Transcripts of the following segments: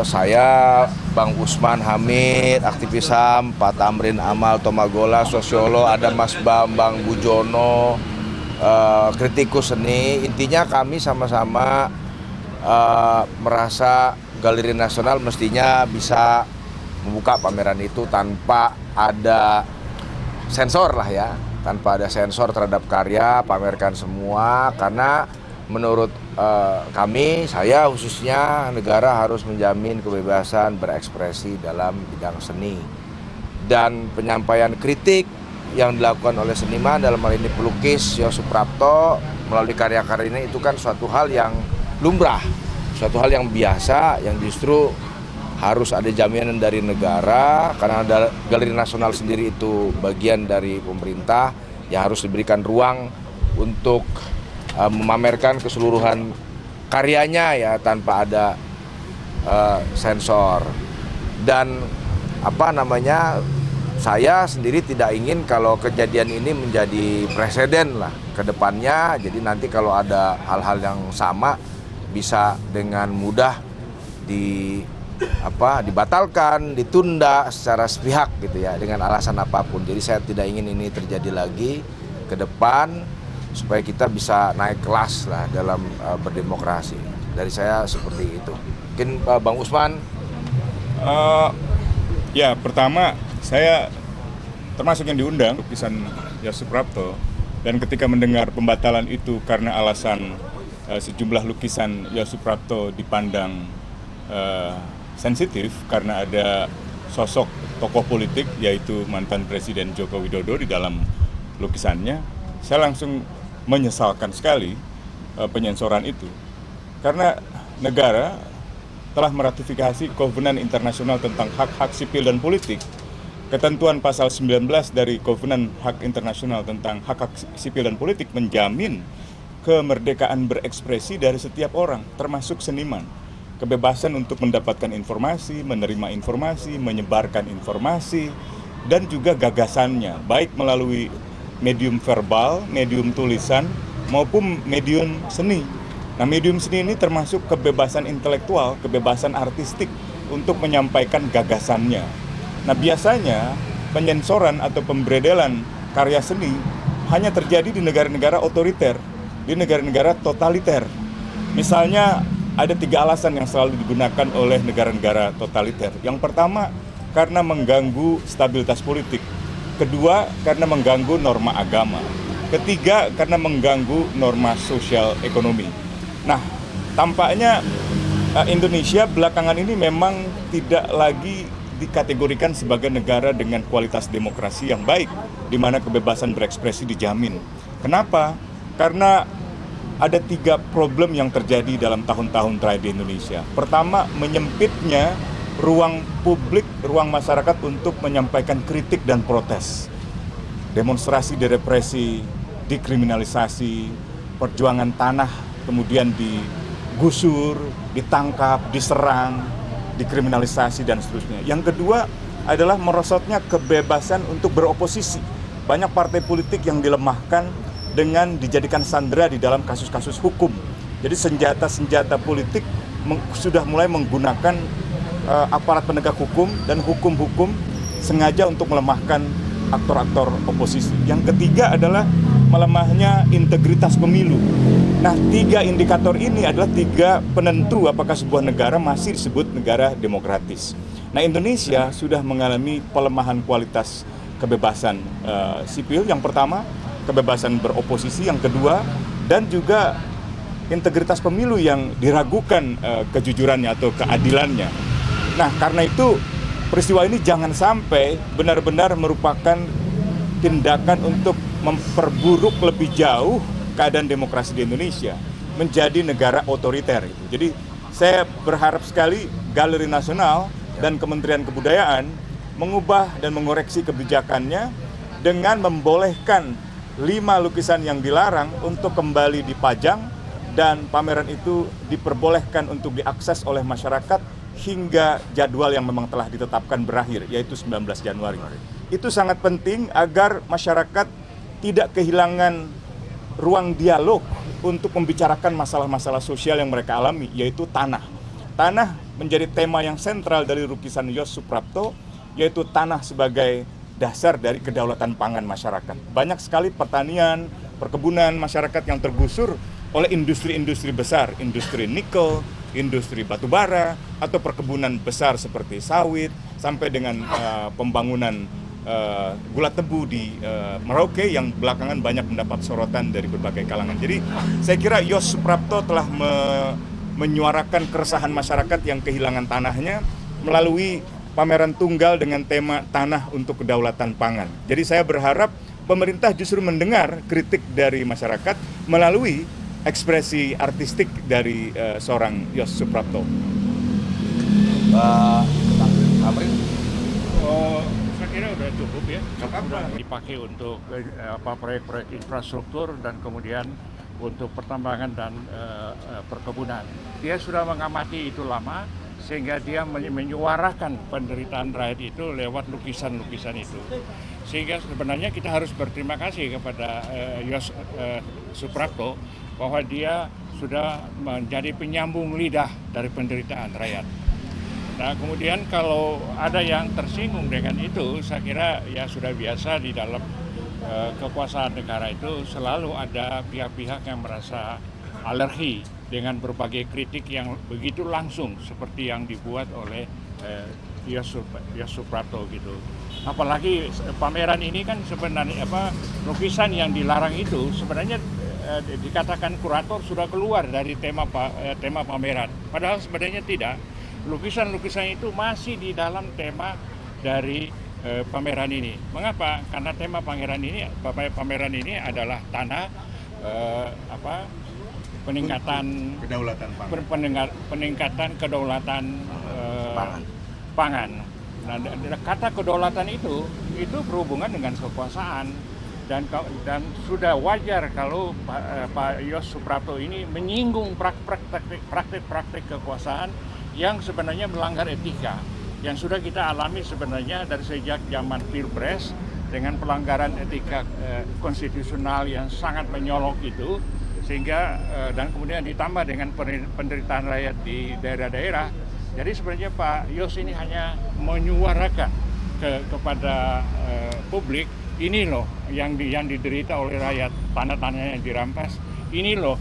Saya, Bang Usman Hamid, aktivis HAM, Pak Tamrin Amal Tomagola, sosiolog, ada Mas Bambang Bujono, kritikus seni. Intinya kami sama-sama merasa Galeri Nasional mestinya bisa membuka pameran itu tanpa ada sensor lah ya, tanpa ada sensor terhadap karya, pamerkan semua, karena menurut kami, saya khususnya, negara harus menjamin kebebasan berekspresi dalam bidang seni. Dan penyampaian kritik yang dilakukan oleh seniman, dalam hal ini pelukis Yo Suprapto, melalui karya-karyanya itu kan suatu hal yang lumrah, suatu hal yang biasa, yang justru harus ada jaminan dari negara, karena Galeri Nasional sendiri itu bagian dari pemerintah, ya harus diberikan ruang untuk memamerkan keseluruhan karyanya ya tanpa ada sensor. Dan saya sendiri tidak ingin kalau kejadian ini menjadi presiden lah ke depannya. Jadi nanti kalau ada hal-hal yang sama bisa dengan mudah dibatalkan, ditunda secara sepihak gitu ya, dengan alasan apapun. Jadi saya tidak ingin ini terjadi lagi ke depan, supaya kita bisa naik kelas lah dalam berdemokrasi. Dari saya seperti itu. Mungkin Bang Usman. Ya, pertama saya termasuk yang diundang lukisan Yo Suprapto, dan ketika mendengar pembatalan itu karena alasan sejumlah lukisan Yo Suprapto dipandang sensitif karena ada sosok tokoh politik yaitu mantan Presiden Joko Widodo di dalam lukisannya, saya langsung menyesalkan sekali penyensoran itu, karena negara telah meratifikasi Kovenan Internasional tentang Hak-Hak Sipil dan Politik. Ketentuan pasal 19 dari Kovenan Hak Internasional tentang Hak-Hak Sipil dan Politik menjamin kemerdekaan berekspresi dari setiap orang, termasuk seniman. Kebebasan untuk mendapatkan informasi, menerima informasi, menyebarkan informasi, dan juga gagasannya, baik melalui medium verbal, medium tulisan, maupun medium seni. Nah, medium seni ini termasuk kebebasan intelektual, kebebasan artistik untuk menyampaikan gagasannya. Nah, biasanya penyensoran atau pemberedelan karya seni hanya terjadi di negara-negara otoriter, di negara-negara totaliter. Misalnya, ada 3 alasan yang selalu digunakan oleh negara-negara totaliter. Yang pertama, karena mengganggu stabilitas politik. Kedua, karena mengganggu norma agama. Ketiga, karena mengganggu norma sosial ekonomi. Nah, tampaknya Indonesia belakangan ini memang tidak lagi dikategorikan sebagai negara dengan kualitas demokrasi yang baik, di mana kebebasan berekspresi dijamin. Kenapa? Karena ada 3 problem yang terjadi dalam tahun-tahun terakhir di Indonesia. Pertama, menyempitnya ruang publik, ruang masyarakat untuk menyampaikan kritik dan protes. Demonstrasi direpresi, dikriminalisasi, perjuangan tanah kemudian digusur, ditangkap, diserang, dikriminalisasi, dan seterusnya. Yang kedua adalah merosotnya kebebasan untuk beroposisi. Banyak partai politik yang dilemahkan dengan dijadikan sandera di dalam kasus-kasus hukum. Jadi senjata-senjata politik sudah mulai menggunakan aparat penegak hukum dan hukum-hukum sengaja untuk melemahkan aktor-aktor oposisi. Yang ketiga adalah melemahnya integritas pemilu. Nah, 3 indikator ini adalah 3 penentu apakah sebuah negara masih disebut negara demokratis. Nah, Indonesia sudah mengalami pelemahan kualitas kebebasan sipil. Yang pertama, kebebasan beroposisi. Yang kedua, dan juga integritas pemilu yang diragukan kejujurannya atau keadilannya. Nah, karena itu peristiwa ini jangan sampai benar-benar merupakan tindakan untuk memperburuk lebih jauh keadaan demokrasi di Indonesia menjadi negara otoriter. Jadi saya berharap sekali Galeri Nasional dan Kementerian Kebudayaan mengubah dan mengoreksi kebijakannya dengan membolehkan 5 lukisan yang dilarang untuk kembali dipajang, dan pameran itu diperbolehkan untuk diakses oleh masyarakat hingga jadwal yang memang telah ditetapkan berakhir, yaitu 19 Januari. Itu sangat penting agar masyarakat tidak kehilangan ruang dialog untuk membicarakan masalah-masalah sosial yang mereka alami, yaitu tanah. tanah menjadi tema yang sentral dari lukisan Yos Suprapto, yaitu tanah sebagai dasar dari kedaulatan pangan masyarakat. Banyak sekali pertanian, perkebunan masyarakat yang tergusur oleh industri-industri besar, industri nikel, industri batubara, atau perkebunan besar seperti sawit, sampai dengan pembangunan gula tebu di Merauke yang belakangan banyak mendapat sorotan dari berbagai kalangan. Jadi saya kira Yos Suprapto telah menyuarakan keresahan masyarakat yang kehilangan tanahnya melalui pameran tunggal dengan tema tanah untuk kedaulatan pangan. Jadi saya berharap pemerintah justru mendengar kritik dari masyarakat melalui ekspresi artistik dari seorang Yos Suprapto. Amrin? Saya kira udah cukup ya. Sudah dipakai untuk proyek-proyek infrastruktur dan kemudian untuk pertambangan dan perkebunan. Dia sudah mengamati itu lama sehingga dia menyuarakan penderitaan rakyat itu lewat lukisan-lukisan itu. Sehingga sebenarnya kita harus berterima kasih kepada Yos Suprapto bahwa dia sudah menjadi penyambung lidah dari penderitaan rakyat. Nah, kemudian kalau ada yang tersinggung dengan itu, saya kira ya sudah biasa di dalam kekuasaan negara itu selalu ada pihak-pihak yang merasa alergi dengan berbagai kritik yang begitu langsung seperti yang dibuat oleh Yos Suprapto gitu. Apalagi pameran ini kan sebenarnya lukisan yang dilarang itu sebenarnya dikatakan kurator sudah keluar dari tema pameran. Padahal sebenarnya tidak. Lukisan-lukisan itu masih di dalam tema dari pameran ini. Mengapa? Karena tema pameran ini adalah tanah peningkatan Kedaulatan peningkatan kedaulatan pangan. Nah, kata kedaulatan itu berhubungan dengan kekuasaan dan sudah wajar kalau Pak Yos Suprapto ini menyinggung praktik-praktik kekuasaan yang sebenarnya melanggar etika, yang sudah kita alami sebenarnya dari sejak zaman Pilpres dengan pelanggaran etika konstitusional yang sangat menyolok itu, sehingga dan kemudian ditambah dengan penderitaan rakyat di daerah-daerah. Jadi sebenarnya Pak Yos ini hanya menyuarakan kepada publik, ini loh yang diderita oleh rakyat, tanah-tanah yang dirampas, ini loh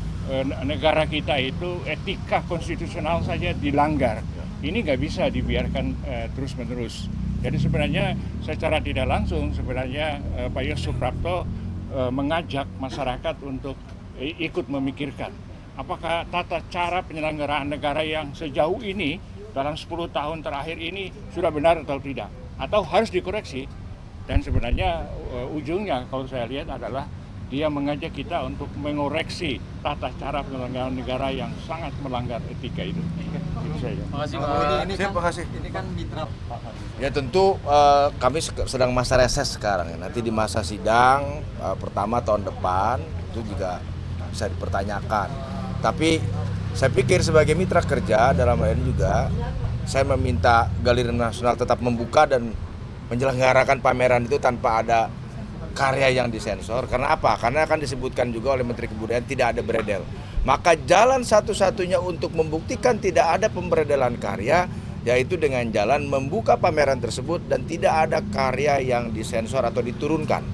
negara kita itu etika konstitusional saja dilanggar. Ini nggak bisa dibiarkan terus-menerus. Jadi sebenarnya secara tidak langsung sebenarnya Pak Yos Suprapto mengajak masyarakat untuk ikut memikirkan apakah tata cara penyelenggaraan negara yang sejauh ini dalam 10 tahun terakhir ini sudah benar atau tidak, atau harus dikoreksi. Dan sebenarnya ujungnya kalau saya lihat adalah dia mengajak kita untuk mengoreksi tata cara penyelenggaraan negara yang sangat melanggar etika itu. Itu saja. Terima kasih. Ini kan mitra. Ya tentu kami sedang masa reses sekarang ya. Nanti di masa sidang pertama tahun depan itu juga bisa dipertanyakan. Tapi saya pikir sebagai mitra kerja dalam hal ini juga saya meminta Galeri Nasional tetap membuka dan menyelenggarakan pameran itu tanpa ada karya yang disensor. Karena apa? Karena akan disebutkan juga oleh Menteri Kebudayaan tidak ada beredel. Maka jalan satu-satunya untuk membuktikan tidak ada pemberedelan karya yaitu dengan jalan membuka pameran tersebut dan tidak ada karya yang disensor atau diturunkan.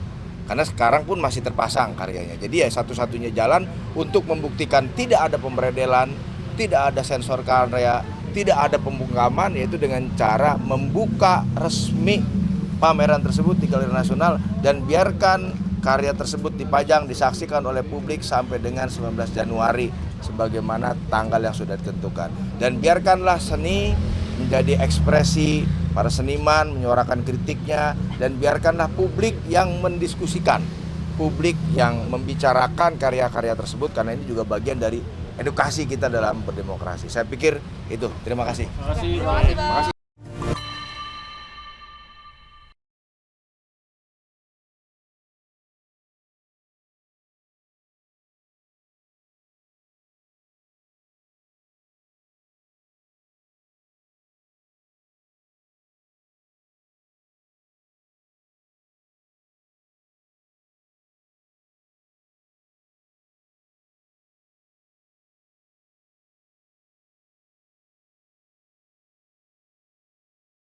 Karena sekarang pun masih terpasang karyanya. Jadi ya satu-satunya jalan untuk membuktikan tidak ada pemberedelan, tidak ada sensor karya, tidak ada pembungkaman, yaitu dengan cara membuka resmi pameran tersebut di Galeri Nasional dan biarkan karya tersebut dipajang, disaksikan oleh publik sampai dengan 19 Januari sebagaimana tanggal yang sudah ditentukan. Dan biarkanlah seni menjadi ekspresi para seniman menyuarakan kritiknya dan biarkanlah publik yang mendiskusikan, publik yang membicarakan karya-karya tersebut karena ini juga bagian dari edukasi kita dalam berdemokrasi. Saya pikir itu. Terima kasih. Terima kasih.